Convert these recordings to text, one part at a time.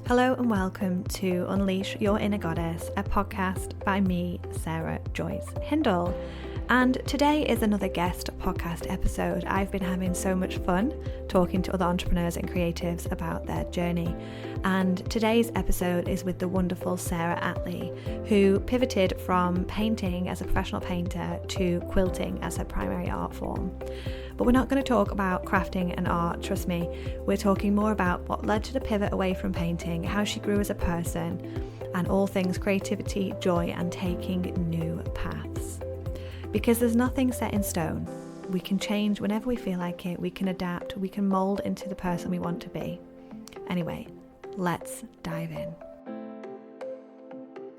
Hello and welcome to Unleash Your Inner Goddess, a podcast by me, Sarah Joyce Hindle. And today is another guest podcast episode. I've been having so much fun talking to other entrepreneurs and creatives about their journey. And today's episode is with the wonderful Sarah Attlee, who pivoted from painting as a professional painter to quilting as her primary art form. But we're not going to talk about crafting and art, trust me. We're talking more about what led to the pivot away from painting, how she grew as a person, and all things creativity, joy, and taking new paths. Because there's nothing set in stone. We can change whenever we feel like it. We can adapt. We can mold into the person we want to be. Anyway, let's dive in.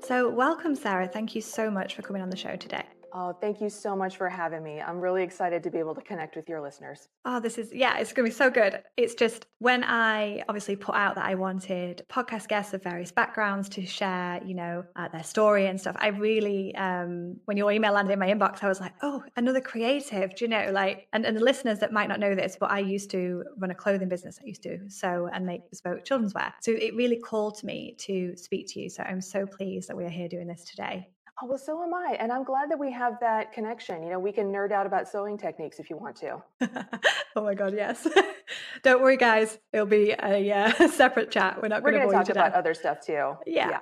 So welcome, Sarah. Thank you so much for coming on the show today. Oh, thank you so much for having me. I'm really excited to be able to connect with your listeners. Oh, it's going to be so good. It's just when I obviously put out that I wanted podcast guests of various backgrounds to share, their story and stuff. I really, when your email landed in my inbox, I was like, oh, another creative, and the listeners that might not know this, but I used to run a clothing business. I used to sew and make bespoke children's wear. So it really called to me to speak to you. So I'm so pleased that we are here doing this today. Oh, well, so am I. And I'm glad that we have that connection. We can nerd out about sewing techniques if you want to. Oh my God, yes. Don't worry, guys. It'll be a separate chat. We're going to talk about other stuff too. Yeah.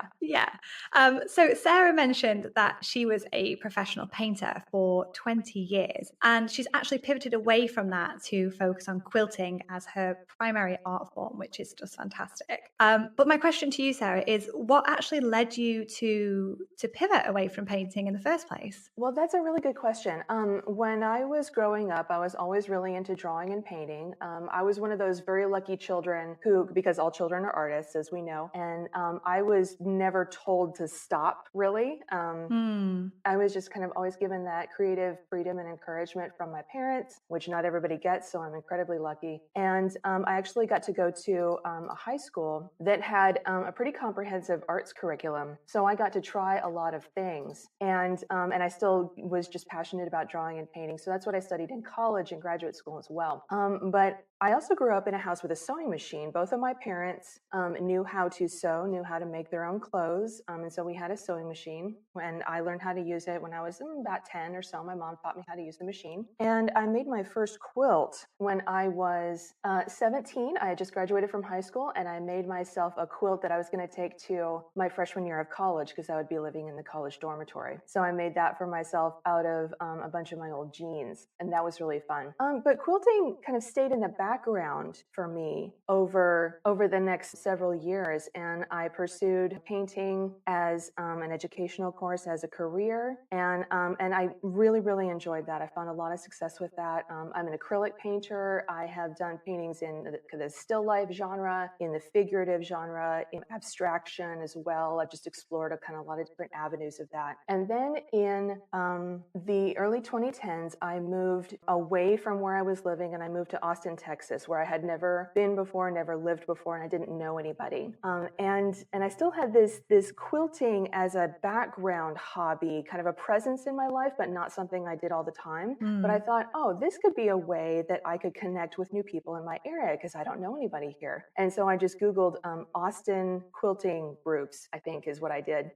So Sarah mentioned that she was a professional painter for 20 years, and she's actually pivoted away from that to focus on quilting as her primary art form, which is just fantastic. But my question to you, Sarah, is what actually led you to pivot away from painting in the first place? Well, that's a really good question. When I was growing up, I was always really into drawing and painting. I was one of those very lucky children who, because all children are artists, as we know, and I was never told to stop, really. I was just kind of always given that creative freedom and encouragement from my parents, which not everybody gets, so I'm incredibly lucky. And I actually got to go to a high school that had a pretty comprehensive arts curriculum. So I got to try a lot of things. And I still was just passionate about drawing and painting. So that's what I studied in college and graduate school as well. But I also grew up in a house with a sewing machine. Both of my parents knew how to sew, knew how to make their own clothes. And so we had a sewing machine, and I learned how to use it when I was about 10 or so. My mom taught me how to use the machine. And I made my first quilt when I was 17. I had just graduated from high school, and I made myself a quilt that I was going to take to my freshman year of college because I would be living in the college dormitory. So I made that for myself out of a bunch of my old jeans, and that was really fun. But quilting kind of stayed in the background for me over the next several years, and I pursued painting as an educational course, as a career, and I really, really enjoyed that. I found a lot of success with that. I'm an acrylic painter. I have done paintings in the still life genre, in the figurative genre, in abstraction as well. I've just explored a lot of different avenues of that. And then in the early 2010s, I moved away from where I was living, and I moved to Austin, Texas, where I had never been before, never lived before, and I didn't know anybody. And I still had this quilting as a background hobby, kind of a presence in my life, but not something I did all the time. But I thought, oh, this could be a way that I could connect with new people in my area because I don't know anybody here. And so I just Googled Austin quilting groups, I think is what I did.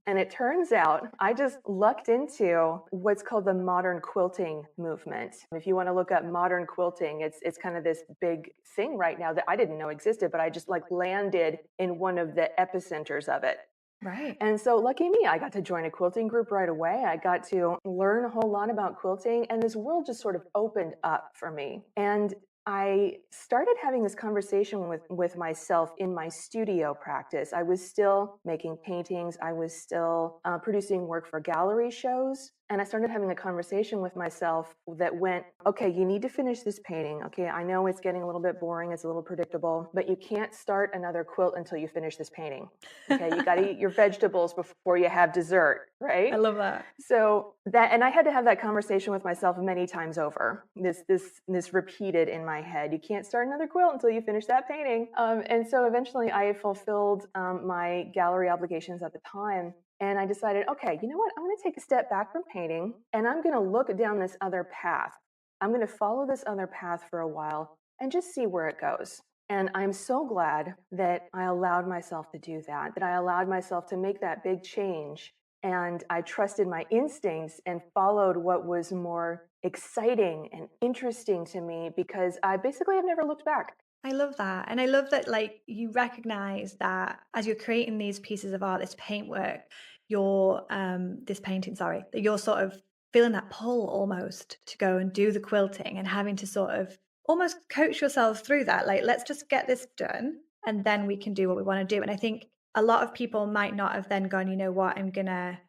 And it turns out I just lucked into what's called the modern quilting movement. If you want to look up modern quilting, it's kind of this big thing right now that I didn't know existed, but I just landed in one of the epicenters of it. Right. And so lucky me, I got to join a quilting group right away. I got to learn a whole lot about quilting, and this world just sort of opened up for me. And I started having this conversation with myself in my studio practice. I was still making paintings. I was still producing work for gallery shows. And I started having a conversation with myself that went, okay, you need to finish this painting. Okay, I know it's getting a little bit boring. It's a little predictable, but you can't start another quilt until you finish this painting. Okay, you got to eat your vegetables before you have dessert, right? I love that. So and I had to have that conversation with myself many times over. This repeated in my head. You can't start another quilt until you finish that painting. And so eventually I had fulfilled my gallery obligations at the time. And I decided, okay, you know what? I'm going to take a step back from painting, and I'm going to look down this other path. I'm going to follow this other path for a while and just see where it goes. And I'm so glad that I allowed myself to do that, that I allowed myself to make that big change. And I trusted my instincts and followed what was more exciting and interesting to me, because I basically have never looked back. I love that. And I love that, like, you recognize that as you're creating these pieces of art, this paintwork, this painting, sorry, that you're sort of feeling that pull almost to go and do the quilting and having to sort of almost coach yourself through that. Like, let's just get this done and then we can do what we want to do. And I think a lot of people might not have then gone, you know what, I'm gonna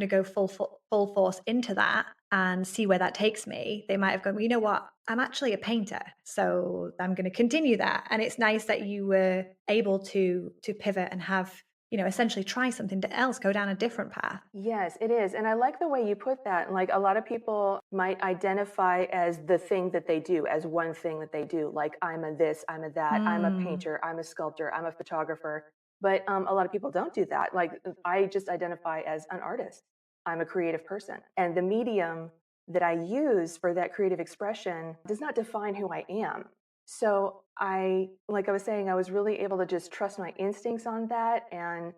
go full force into that and see where that takes me. They might have gone, well, you know what, I'm actually a painter, so I'm going to continue that. And it's nice that you were able to pivot and have, you know, essentially try something else, go down a different path. Yes, it is. And I like the way you put that. Like, a lot of people might identify as the thing that they do, as one thing that they do. Like, I'm a this, I'm a that, I'm a painter, I'm a sculptor, I'm a photographer. But a lot of people don't do that. Like, I just identify as an artist. I'm a creative person. And the medium that I use for that creative expression does not define who I am. So like I was saying, I was really able to just trust my instincts on that. And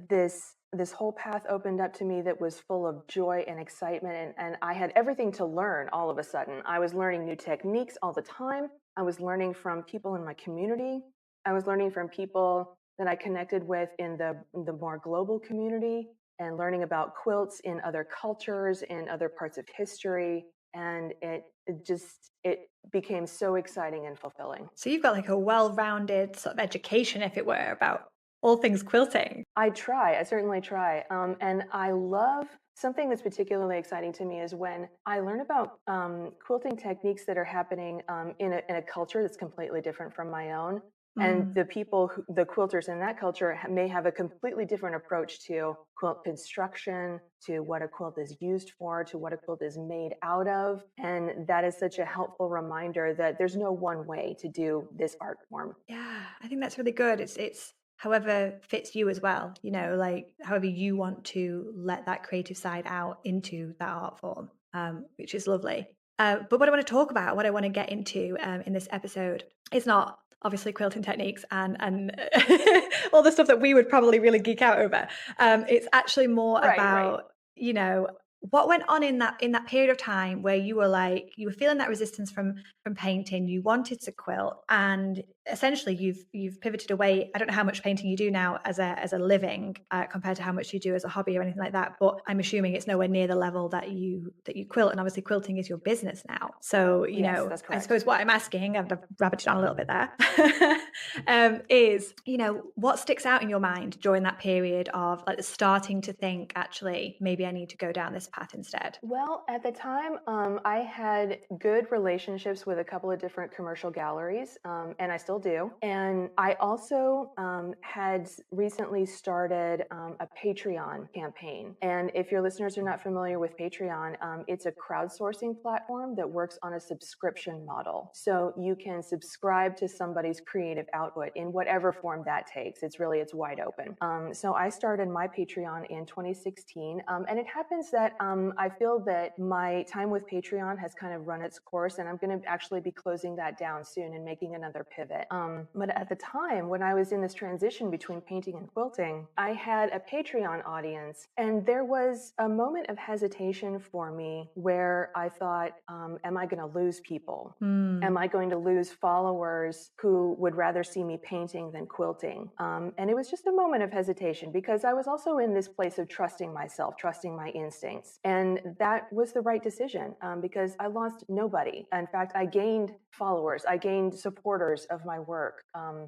this whole path opened up to me that was full of joy and excitement. And I had everything to learn all of a sudden. I was learning new techniques all the time. I was learning from people in my community. I was learning from people that I connected with in the more global community, and learning about quilts in other cultures, in other parts of history. And it became so exciting and fulfilling. So you've got like a well-rounded sort of education, if it were, about all things quilting. I certainly try. And I love, something that's particularly exciting to me is when I learn about quilting techniques that are happening in a culture that's completely different from my own. And the quilters in that culture may have a completely different approach to quilt construction, to what a quilt is used for, to what a quilt is made out of. And that is such a helpful reminder that there's no one way to do this art form. Yeah, I think that's really good. It's however fits you as well, you know, like however you want to let that creative side out into that art form, which is lovely. But what I want to talk about, what I want to get into in this episode, is not obviously quilting techniques and all the stuff that we would probably really geek out over. It's actually more about, you know, what went on in that period of time where you were feeling that resistance from painting, you wanted to quilt, and essentially you've pivoted away. I don't know how much painting you do now as a living compared to how much you do as a hobby or anything like that, but I'm assuming it's nowhere near the level that you quilt, and obviously quilting is your business now. So you know, I suppose what I'm asking, I've rabbited on a little bit there, is, you know, what sticks out in your mind during that period of like starting to think, actually maybe I need to go down this path instead? Well, at the time, I had good relationships with a couple of different commercial galleries, and I still do. And I also had recently started a Patreon campaign. And if your listeners are not familiar with Patreon, it's a crowdsourcing platform that works on a subscription model. So you can subscribe to somebody's creative output in whatever form that takes. It's wide open. So I started my Patreon in 2016, and it happens that I feel that my time with Patreon has kind of run its course, and I'm going to actually be closing that down soon and making another pivot. But at the time when I was in this transition between painting and quilting, I had a Patreon audience, and there was a moment of hesitation for me where I thought, am I going to lose people? Am I going to lose followers who would rather see me painting than quilting? And it was just a moment of hesitation, because I was also in this place of trusting myself, trusting my instincts. And that was the right decision, because I lost nobody. In fact, I gained followers, I gained supporters of my work.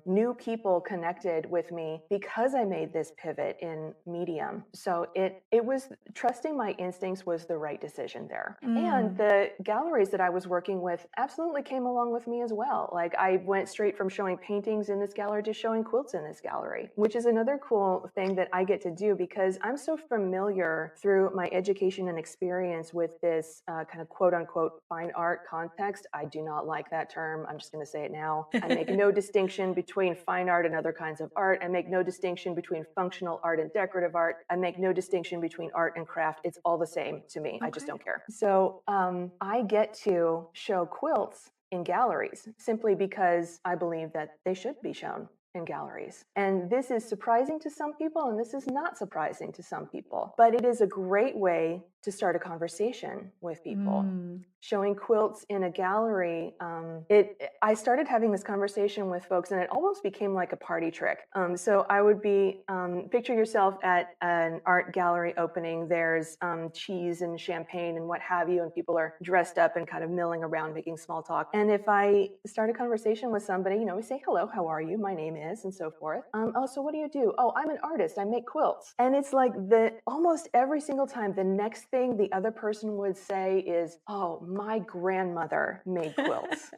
New people connected with me because I made this pivot in medium. So it was, trusting my instincts was the right decision there. And the galleries that I was working with absolutely came along with me as well. Like, I went straight from showing paintings in this gallery to showing quilts in this gallery, which is another cool thing that I get to do, because I'm so familiar through my education and experience with this kind of quote unquote fine art context. I do not like that term. I'm just going to say it now. I make no distinction between fine art and other kinds of art. I make no distinction between functional art and decorative art. I make no distinction between art and craft. It's all the same to me. Okay. I just don't care. So I get to show quilts in galleries, simply because I believe that they should be shown in galleries. And this is surprising to some people, and this is not surprising to some people, but it is a great way to start a conversation with people. Showing quilts in a gallery, I started having this conversation with folks, and it almost became like a party trick. So I would be, picture yourself at an art gallery opening. There's cheese and champagne and what have you, and people are dressed up and kind of milling around, making small talk. And if I start a conversation with somebody, we say, hello, how are you? My name is, and so forth. Oh, so what do you do? Oh, I'm an artist. I make quilts. And it's like almost every single time, the next thing the other person would say is, oh, my grandmother made quilts.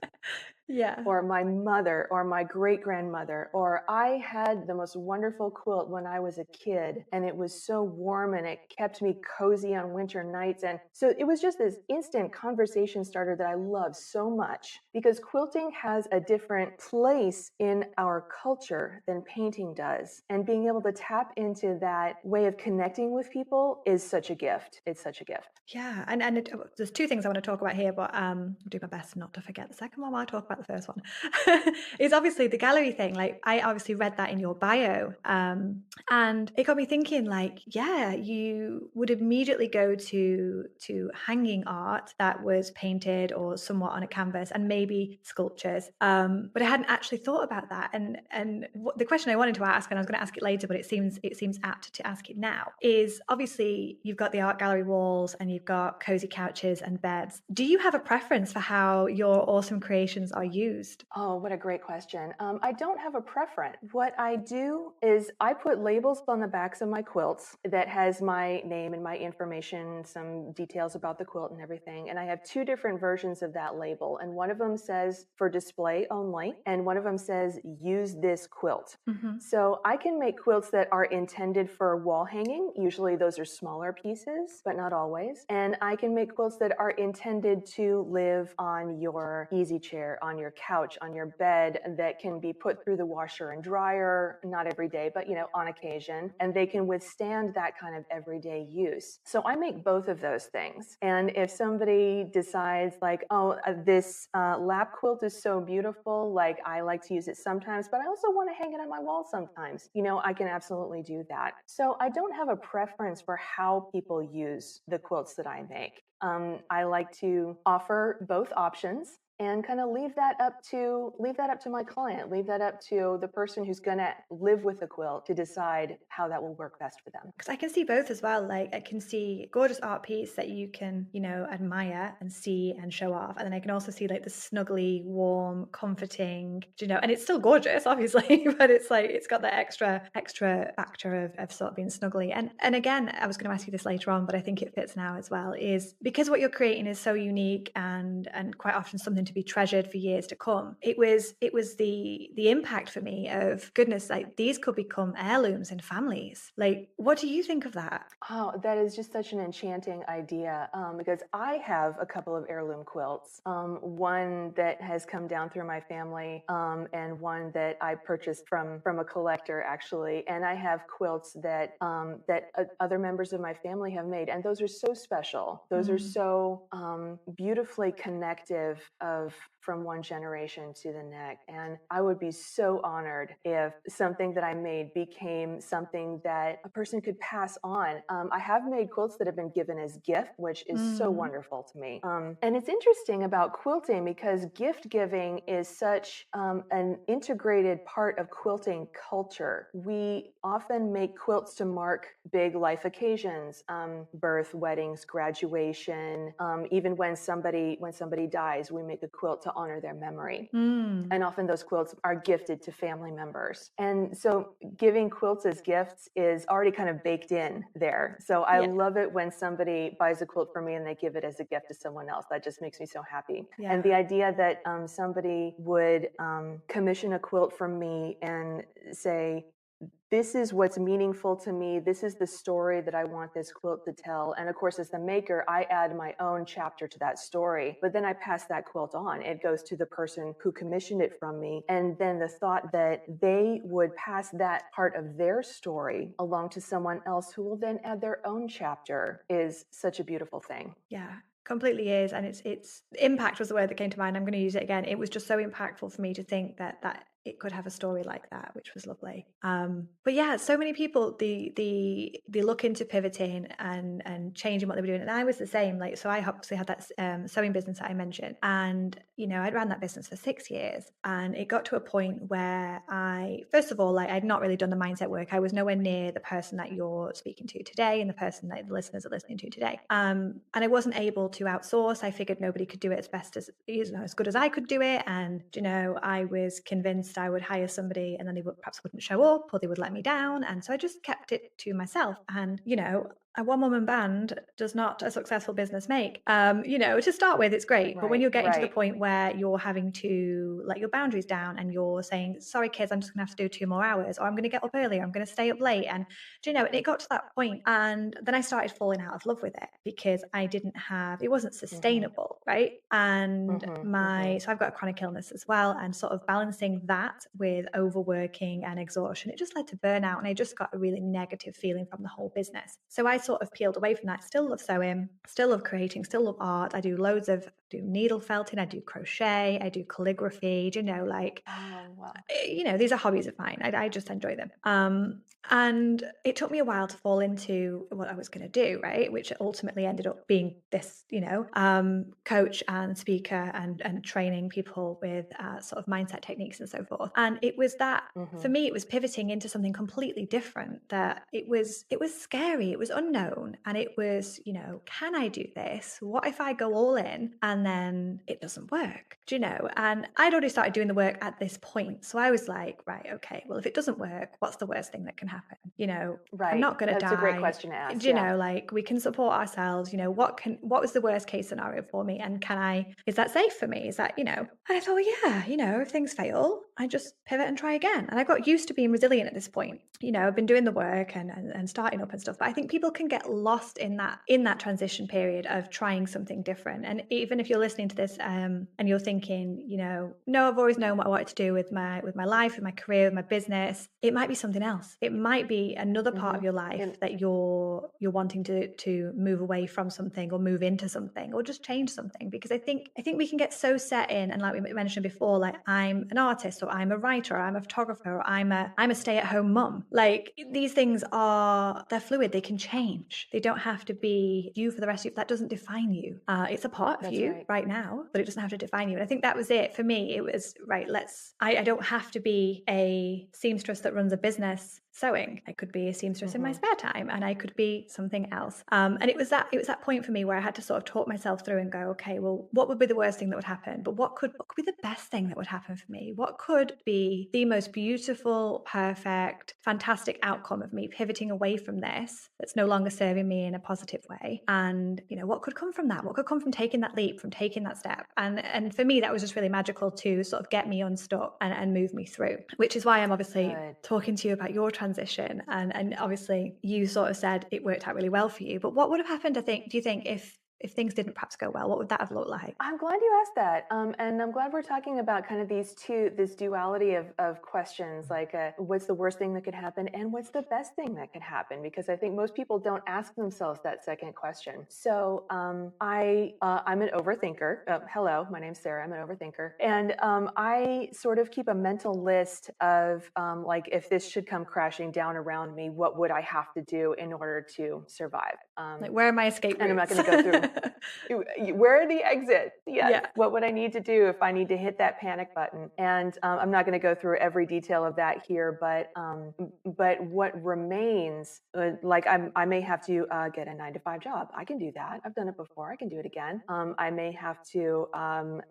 Yeah. Or my mother, or my great grandmother, or I had the most wonderful quilt when I was a kid, and it was so warm and it kept me cozy on winter nights. And so it was just this instant conversation starter that I love so much, because quilting has a different place in our culture than painting does. And being able to tap into that way of connecting with people is such a gift. It's such a gift. Yeah, and there's two things I want to talk about here, but I'll do my best not to forget the second one while I talk about the first one. Is obviously the gallery thing. Like, I obviously read that in your bio, and it got me thinking, like, yeah, you would immediately go to hanging art that was painted or somewhat on a canvas, and maybe sculptures. But I hadn't actually thought about that. And the question I wanted to ask, and I was going to ask it later, but it seems apt to ask it now, is obviously you've got the art gallery walls and you've got cozy couches and beds. Do you have a preference for how your awesome creations are used? Oh, what a great question. I don't have a preference. What I do is I put labels on the backs of my quilts that has my name and my information, some details about the quilt and everything. And I have two different versions of that label. And one of them says for display only, and one of them says use this quilt. Mm-hmm. So I can make quilts that are intended for wall hanging. Usually those are smaller pieces, but not always. And I can make quilts that are intended to live on your easy chair, on your couch, on your bed, that can be put through the washer and dryer, not every day, but on occasion, and they can withstand that kind of everyday use. So I make both of those things. And if somebody decides like, oh, this lap quilt is so beautiful, like I like to use it sometimes, but I also want to hang it on my wall sometimes, I can absolutely do that. So I don't have a preference for how people use the quilts that I make. I like to offer both options and kind of leave that up to my client, leave that up to the person who's going to live with the quilt to decide how that will work best for them. Because I can see both as well. Like, I can see gorgeous art piece that you can, admire and see and show off. And then I can also see like the snuggly, warm, comforting, and it's still gorgeous, obviously, but it's like, it's got that extra factor of sort of being snuggly. And again, I was going to ask you this later on, but I think it fits now as well, is because what you're creating is so unique and quite often something to be treasured for years to come. It was the impact for me of, goodness, like these could become heirlooms in families. Like, what do you think of that? Oh, that is just such an enchanting idea, because I have a couple of heirloom quilts, one that has come down through my family, and one that I purchased from a collector, actually. And I have quilts that other members of my family have made, and those are so special. Those are so beautifully connective from one generation to the next. And I would be so honored if something that I made became something that a person could pass on. I have made quilts that have been given as gift, which is so wonderful to me. And it's interesting about quilting because gift giving is such an integrated part of quilting culture. We often make quilts to mark big life occasions, birth, weddings, graduation, even when somebody dies, we make a quilt to honor their memory. And often those quilts are gifted to family members. And so giving quilts as gifts is already kind of baked in there. So I love it when somebody buys a quilt for me and they give it as a gift to someone else. That just makes me so happy. Yeah. And the idea that somebody would commission a quilt from me and say, this is what's meaningful to me. This is the story that I want this quilt to tell. And of course, as the maker, I add my own chapter to that story, but then I pass that quilt on. It goes to the person who commissioned it from me. And then the thought that they would pass that part of their story along to someone else who will then add their own chapter is such a beautiful thing. Yeah. completely is. And it's impact was the word that came to mind. I'm going to use it again. It was just so impactful for me to think that it could have a story like that, which was lovely. But yeah, so many people they look into pivoting and changing what they were doing, and I was the same. Like, so I obviously had that sewing business that I mentioned, and I'd ran that business for 6 years, and it got to a point where first of all, like, I'd not really done the mindset work. I was nowhere near the person that you're speaking to today, and the person that the listeners are listening to today. And I wasn't able to outsource. I figured nobody could do it as good as I could do it, and I was convinced I would hire somebody and then they perhaps wouldn't show up, or they would let me down. And so I just kept it to myself. And, a one-woman band does not a successful business make. To start with, it's great. But when you're getting to the point where you're having to let your boundaries down and you're saying, sorry, kids, I'm just going to have to do 2 more hours, or I'm going to get up early, or I'm going to stay up late. And, and it got to that point. And then I started falling out of love with it because it wasn't sustainable, right? And so I've got a chronic illness as well. And sort of balancing that with overworking and exhaustion, it just led to burnout. And I just got a really negative feeling from the whole business. So I sort of peeled away from that. Still love sewing, still love creating, still love art. I do needle felting, I do crochet, I do calligraphy, these are hobbies of mine. I just enjoy them. And it took me a while to fall into what I was going to do, right? Which ultimately ended up being this, coach and speaker and training people with sort of mindset techniques and so forth. And it was that, for me, it was pivoting into something completely different. That it was scary, it was unknown, and it was, can I do this? What if I go all in and then it doesn't work? And I'd already started doing the work at this point. So I was like, right, okay, well, if it doesn't work, what's the worst thing that can happen? I'm not going to die. That's a great question to ask. Like, we can support ourselves. What was the worst case scenario for me? And is that safe for me? Is that, and I thought, well, yeah, if things fail, I just pivot and try again. And I got used to being resilient at this point. I've been doing the work and starting up and stuff, but I think people can get lost in that transition period of trying something different. And even if you're listening to this and you're thinking, no, I've always known what I wanted to do with my life, with my career, with my business, it might be something else. It might be another part of your life that you're wanting to move away from something, or move into something, or just change something. Because I think we can get so set in, and like we mentioned before, like, I'm an artist, or I'm a writer, or I'm a photographer, or I'm a stay-at-home mum. Like, these things they're fluid. They can change. They don't have to be you for the rest of you. That doesn't define you. It's a part of you right now, but it doesn't have to define you. And I think that was it for me. It was right. I don't have to be a seamstress that runs a business sewing. I could be a seamstress in my spare time, and I could be something else. And it was that point for me where I had to sort of talk myself through and go, okay, well, what would be the worst thing that would happen? But what could be the best thing that would happen for me? What could be the most beautiful, perfect, fantastic outcome of me pivoting away from this that's no longer serving me in a positive way? And what could come from that? What could come from taking that leap, from taking that step? And for me, that was just really magical to sort of get me unstuck and move me through, which is why I'm obviously talking to you about your transition. And obviously you sort of said it worked out really well for you, but what would have happened, do you think, if things didn't perhaps go well? What would that have looked like? I'm glad you asked that. And I'm glad we're talking about kind of this duality of questions, like what's the worst thing that could happen and what's the best thing that could happen? Because I think most people don't ask themselves that second question. So I'm an overthinker. Hello, my name's Sarah. I'm an overthinker. And I sort of keep a mental list of like, if this should come crashing down around me, what would I have to do in order to survive? Like, where are my escape routes? And I'm not going to go through where are the exits? Yes. Yeah. What would I need to do if I need to hit that panic button? And I'm not going to go through every detail of that here, but what remains, like I may have to get a 9-to-5 job. I can do that. I've done it before. I can do it again. I may have to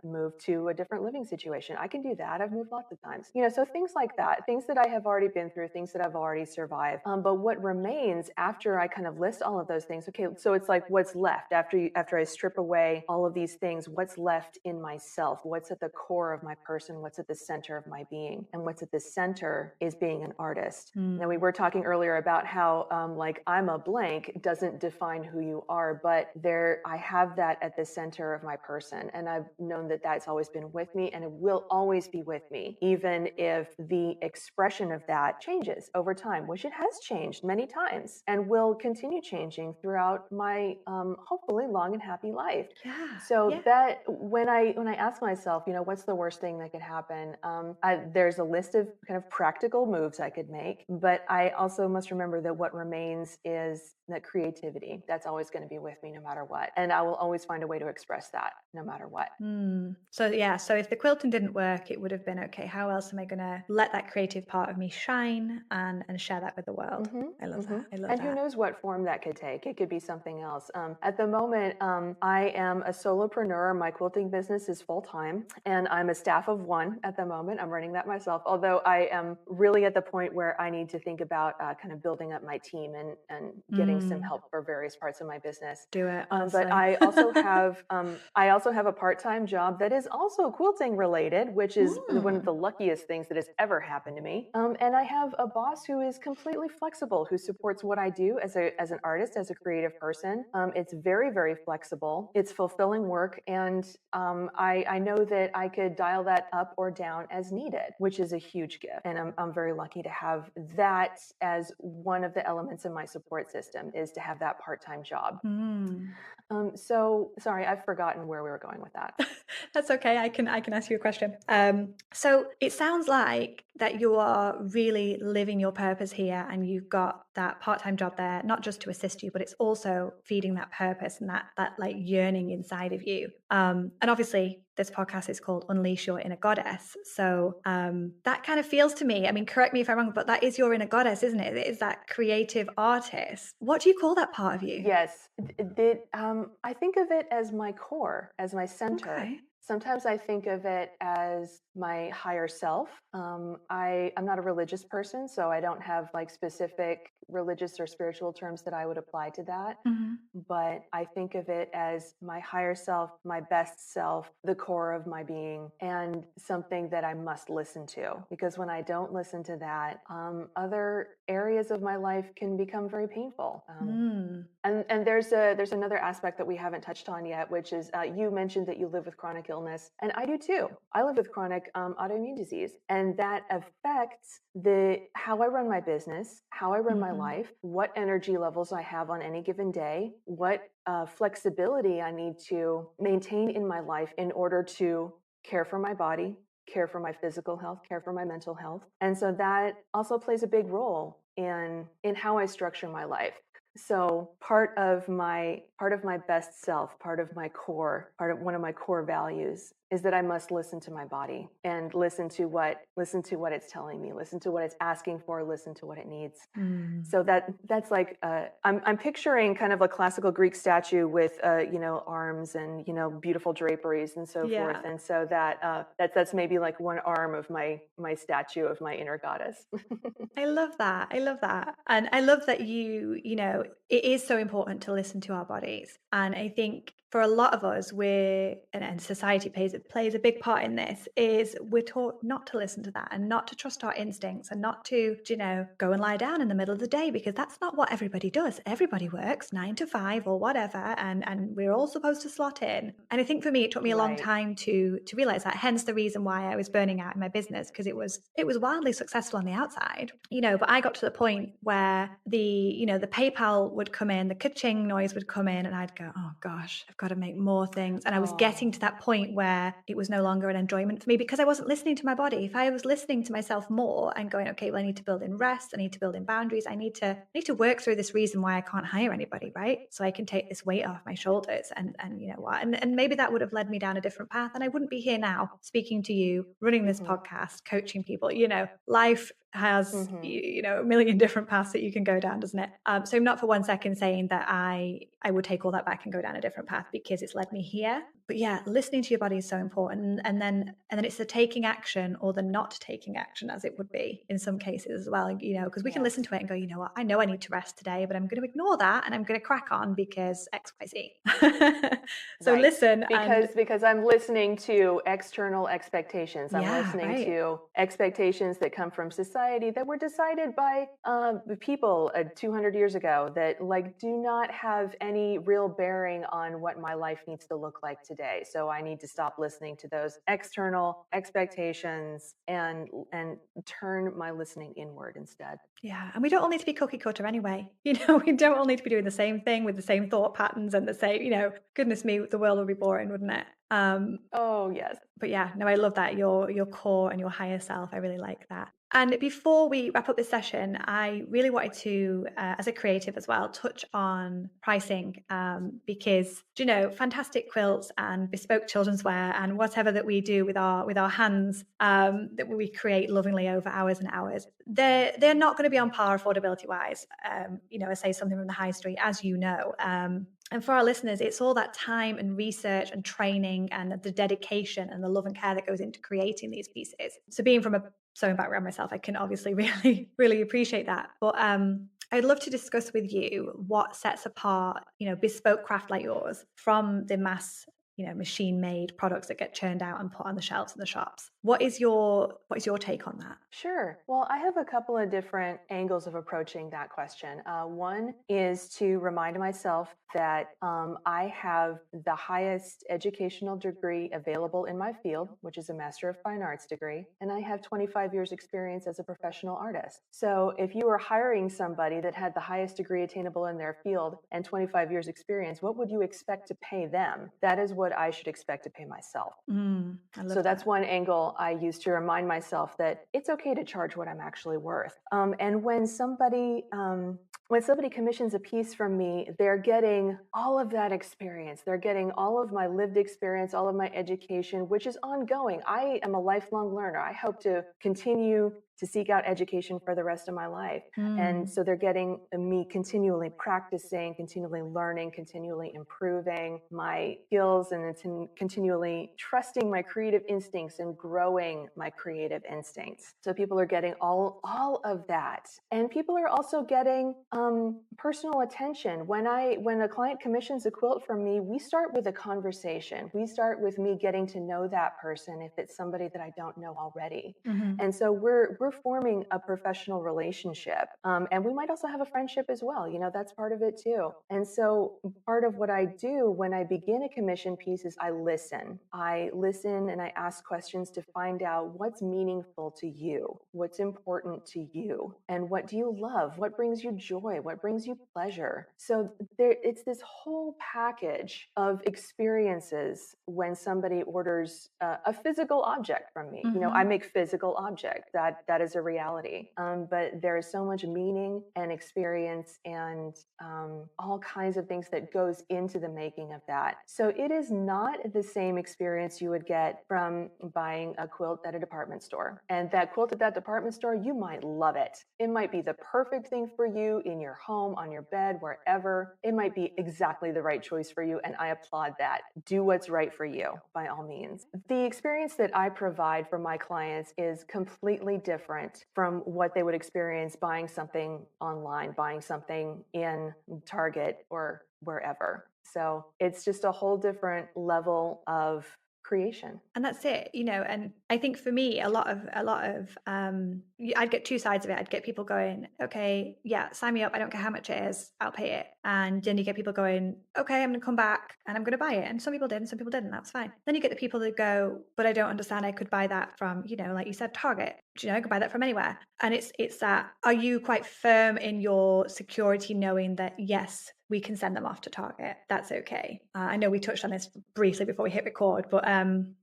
move to a different living situation. I can do that. I've moved lots of times. So things like that, things that I have already been through, things that I've already survived. But what remains after I kind of list all of those things? Okay, so it's like, what's left after I strip away all of these things? What's left in myself? What's at the core of my person? What's at the center of my being? And what's at the center is being an artist. Now, we were talking earlier about how like, I'm a blank doesn't define who you are, but I have that at the center of my person. And I've known that that's always been with me, and it will always be with me, even if the expression of that changes over time, which it has changed many times and will continue changing throughout my hopefully long and happy life. Yeah. So Yeah. that when I ask myself, what's the worst thing that could happen? There's a list of kind of practical moves I could make, but I also must remember that what remains is that creativity. That's always going to be with me no matter what, and I will always find a way to express that no matter what. So yeah, so if the quilting didn't work, it would have been, okay, how else am I going to let that creative part of me shine and share that with the world? I love that. I love And that. who knows what form that could take? It could be something else. At the moment, I am a solopreneur. My quilting business is full time, and I'm a staff of one at the moment. I'm running that myself, although I am really at the point where I need to think about kind of building up my team and getting some help for various parts of my business. Do it, honestly. But I also have a part-time job that is also quilting related, which is one of the luckiest things that has ever happened to me. And I have a boss who is completely flexible, who supports what I do as an artist, as a creative person. It's very, very flexible. It's fulfilling work, and I know that I could dial that up or down as needed, which is a huge gift. And I'm very lucky to have that as one of the elements of my support system, is to have that part-time job. So sorry, I've forgotten where we were going with that. That's okay. I can ask you a question. So it sounds like that you are really living your purpose here, and you've got that part-time job there, not just to assist you, but it's also feeding that purpose and that like yearning inside of you. And obviously this podcast is called Unleash Your Inner Goddess. So that kind of feels to me, I mean, correct me if I'm wrong, but that is your inner goddess, isn't it? It is that creative artist. What do you call that part of you? Yes. I think of it as my core, as my center. Okay. Sometimes I think of it as my higher self. I'm not a religious person, so I don't have like specific religious or spiritual terms that I would apply to that. But I think of it as my higher self, my best self, the core of my being, and something that I must listen to. Because when I don't listen to that, other areas of my life can become very painful. And there's another aspect that we haven't touched on yet, which is you mentioned that you live with chronic illness, and I do too. I live with chronic autoimmune disease, and that affects how I run my business, how I run my life, what energy levels I have on any given day, what flexibility I need to maintain in my life in order to care for my body, care for my physical health, care for my mental health. And so that also plays a big role in how I structure my life. So part of my best self, part of my core, one of my core values is that I must listen to my body and listen to what it's telling me, listen to what it's asking for, listen to what it needs. So that's like I'm picturing kind of a classical Greek statue with arms and beautiful draperies and so forth. And so that's maybe like one arm of my statue of my inner goddess. I love that. And I love that it is so important to listen to our bodies. And I think for a lot of us, and society plays a big part in this, is we're taught not to listen to that and not to trust our instincts and not to, go and lie down in the middle of the day, because that's not what everybody does. Everybody works 9 to 5 or whatever, and we're all supposed to slot in. And I think for me, it took me a long time to realize that, hence the reason why I was burning out in my business, because it was wildly successful on the outside, but I got to the point where the PayPal would come in, the ka-ching noise would come in, and I'd go, oh gosh, I've got to make more things. And I was getting to that point where it was no longer an enjoyment for me, because I wasn't listening to my body. If I was listening to myself more and going, okay, well, I need to build in rest, I need to build in boundaries, I need to work through this reason why I can't hire anybody, right? So I can take this weight off my shoulders, and you know what, and maybe that would have led me down a different path, and I wouldn't be here now speaking to you, running this podcast, coaching people. Life has a million different paths that you can go down, doesn't it? So I'm not for one second saying that I would take all that back and go down a different path, because it's led me here. But yeah, listening to your body is so important, and then it's the taking action or the not taking action, as it would be in some cases as well, because we can listen to it and go, you know what, I know I need to rest today, but I'm going to ignore that and I'm going to crack on because XYZ. So listen, because I'm listening to external expectations. I'm listening to expectations that come from society that were decided by people 200 years ago that do not have any real bearing on what my life needs to look like today. today. So I need to stop listening to those external expectations and turn my listening inward instead. Yeah. And we don't all need to be cookie cutter anyway. We don't all need to be doing the same thing with the same thought patterns and the same, goodness me, the world would be boring, wouldn't it? Oh, yes. But yeah, no, I love that. Your core and your higher self. I really like that. And before we wrap up this session, I really wanted to, as a creative as well, touch on pricing because, fantastic quilts and bespoke children's wear and whatever that we do with our hands that we create lovingly over hours and hours, they're not going to be on par affordability wise. I say something from the high street, as you know. And for our listeners, it's all that time and research and training and the dedication and the love and care that goes into creating these pieces. So being from a sewing background myself, I can obviously really, really appreciate that. But I'd love to discuss with you what sets apart, bespoke craft like yours from the mass, machine-made products that get churned out and put on the shelves in the shops. What is your take on that? Sure. Well, I have a couple of different angles of approaching that question. One is to remind myself that I have the highest educational degree available in my field, which is a Master of Fine Arts degree, and I have 25 years experience as a professional artist. So if you were hiring somebody that had the highest degree attainable in their field and 25 years experience, what would you expect to pay them? That is what I should expect to pay myself. So that's one angle I use to remind myself that it's okay to charge what I'm actually worth. And when somebody commissions a piece from me, they're getting all of that experience. They're getting all of my lived experience, all of my education, which is ongoing. I am a lifelong learner. I hope to continue to seek out education for the rest of my life. And so they're getting me continually practicing, continually learning, continually improving my skills, and continually trusting my creative instincts and growing my creative instincts. So people are getting all of that. And people are also getting personal attention. When a client commissions a quilt from me, we start with a conversation. We start with me getting to know that person if it's somebody that I don't know already. And so we're forming a professional relationship. And we might also have a friendship as well. That's part of it too. And so part of what I do when I begin a commission piece is I listen. I listen and I ask questions to find out what's meaningful to you, what's important to you, and what do you love? What brings you joy? What brings you pleasure? So it's this whole package of experiences when somebody orders a physical object from me. I make physical objects. That is a reality. But there is so much meaning and experience and all kinds of things that goes into the making of that. So it is not the same experience you would get from buying a quilt at a department store. And that quilt at that department store, you might love it. It might be the perfect thing for you in your home, on your bed, wherever. It might be exactly the right choice for you. And I applaud that. Do what's right for you by all means. The experience that I provide for my clients is completely different from what they would experience buying something online, buying something in Target or wherever. So it's just a whole different level of creation. And that's it, and I think for me, a lot of I'd get two sides of it. I'd get people going, okay, yeah, sign me up. I don't care how much it is. I'll pay it. And then you get people going, okay, I'm going to come back and I'm going to buy it. And some people did and some people didn't. That's fine. Then you get the people that go, but I don't understand. I could buy that from, like you said, Target. I could buy that from anywhere. And it's that, are you quite firm in your security knowing that, yes, we can send them off to Target? That's okay. I know we touched on this briefly before we hit record, but having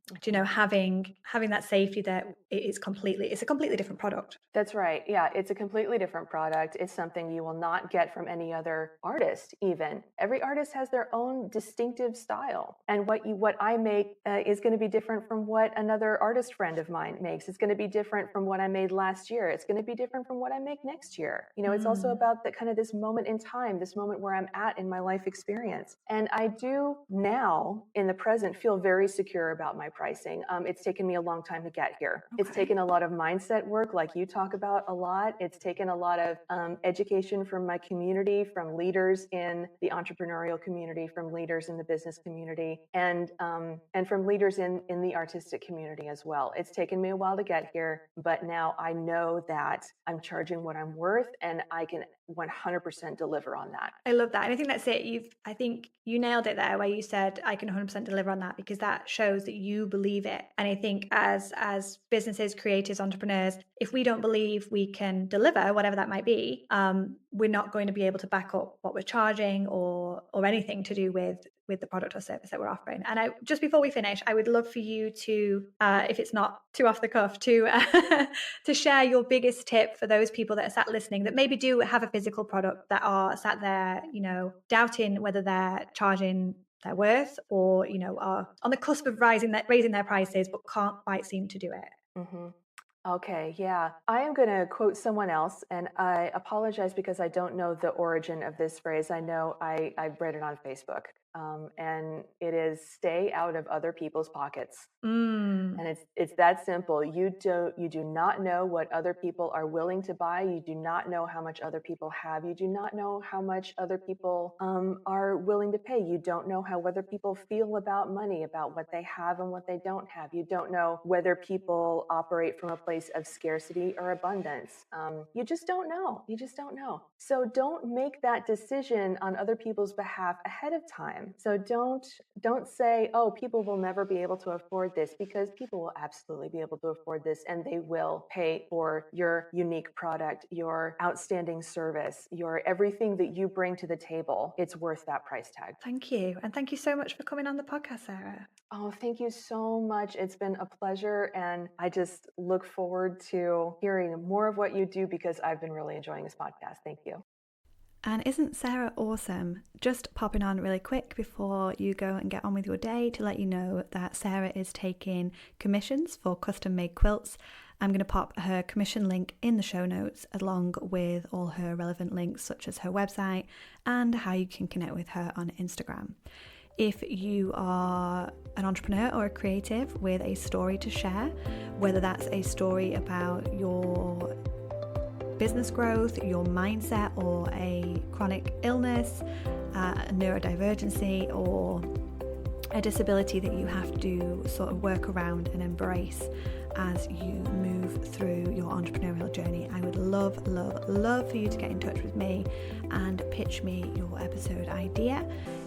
that safety that it's a completely different product. That's right. Yeah, it's a completely different product. It's something you will not get from any other artist. Even every artist has their own distinctive style, and what I make is going to be different from what another artist friend of mine makes. It's going to be different from what I made last year. It's going to be different from what I make next year. It's also about the kind of this moment in time, this moment where I'm at in my life experience. And I do now in the present feel very secure about my pricing. It's taken me a long time to get here. Okay. It's taken a lot of mindset work, like you talk about a lot. It's taken a lot of education from my community, from leaders in the entrepreneurial community, from leaders in the business community, and from leaders in the artistic community as well. It's taken me a while to get here, but now I know that I'm charging what I'm worth, and I can 100% deliver on that. I love that. And I think that's it. I think you nailed it there where you said I can 100% deliver on that, because that shows that you believe it. And I think as businesses, creators, entrepreneurs, if we don't believe we can deliver whatever that might be, we're not going to be able to back up what we're charging or anything to do with the product or service that we're offering. And just before we finish, I would love for you to, if it's not too off the cuff, to share your biggest tip for those people that are sat listening that maybe do have a physical product, that are sat there, doubting whether they're charging their worth, or, are on the cusp of raising their prices, but can't quite seem to do it. Mm-hmm. Okay, yeah. I am going to quote someone else, and I apologize because I don't know the origin of this phrase. I know I read it on Facebook, and it is stay out of other people's pockets. And it's that simple. You do not know what other people are willing to buy. You do not know how much other people have. You do not know how much other people are willing to pay. You don't know how other people feel about money, about what they have and what they don't have. You don't know whether people operate from a place of scarcity or abundance. You just don't know. You just don't know. So don't make that decision on other people's behalf ahead of time. So don't say, oh, people will never be able to afford this, because people will absolutely be able to afford this, and they will pay for your unique product, your outstanding service, your everything that you bring to the table. It's worth that price tag. Thank you. And thank you so much for coming on the podcast, Sarah. Oh, thank you so much. It's been a pleasure, and I just look forward to hearing more of what you do, because I've been really enjoying this podcast. Thank you. And isn't Sarah awesome? Just popping on really quick before you go and get on with your day to let you know that Sarah is taking commissions for custom made quilts. I'm going to pop her commission link in the show notes, along with all her relevant links, such as her website and how you can connect with her on Instagram. If you are an entrepreneur or a creative with a story to share, whether that's a story about your business growth, your mindset, or a chronic illness, a neurodivergency, or a disability that you have to sort of work around and embrace as you move through your entrepreneurial journey, I would love for you to get in touch with me and pitch me your episode idea.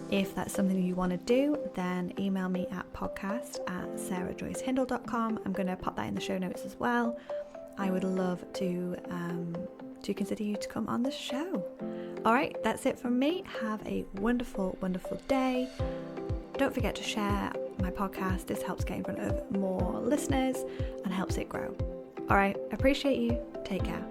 If that's something you want to do, then email me at podcast@sarahjoycehindle.com. I'm going to pop that in the show notes as well. I would love to consider you to come on the show. All right, that's it from me. Have a wonderful, wonderful day. Don't forget to share my podcast. This helps get in front of more listeners and helps it grow. All right, appreciate you. Take care.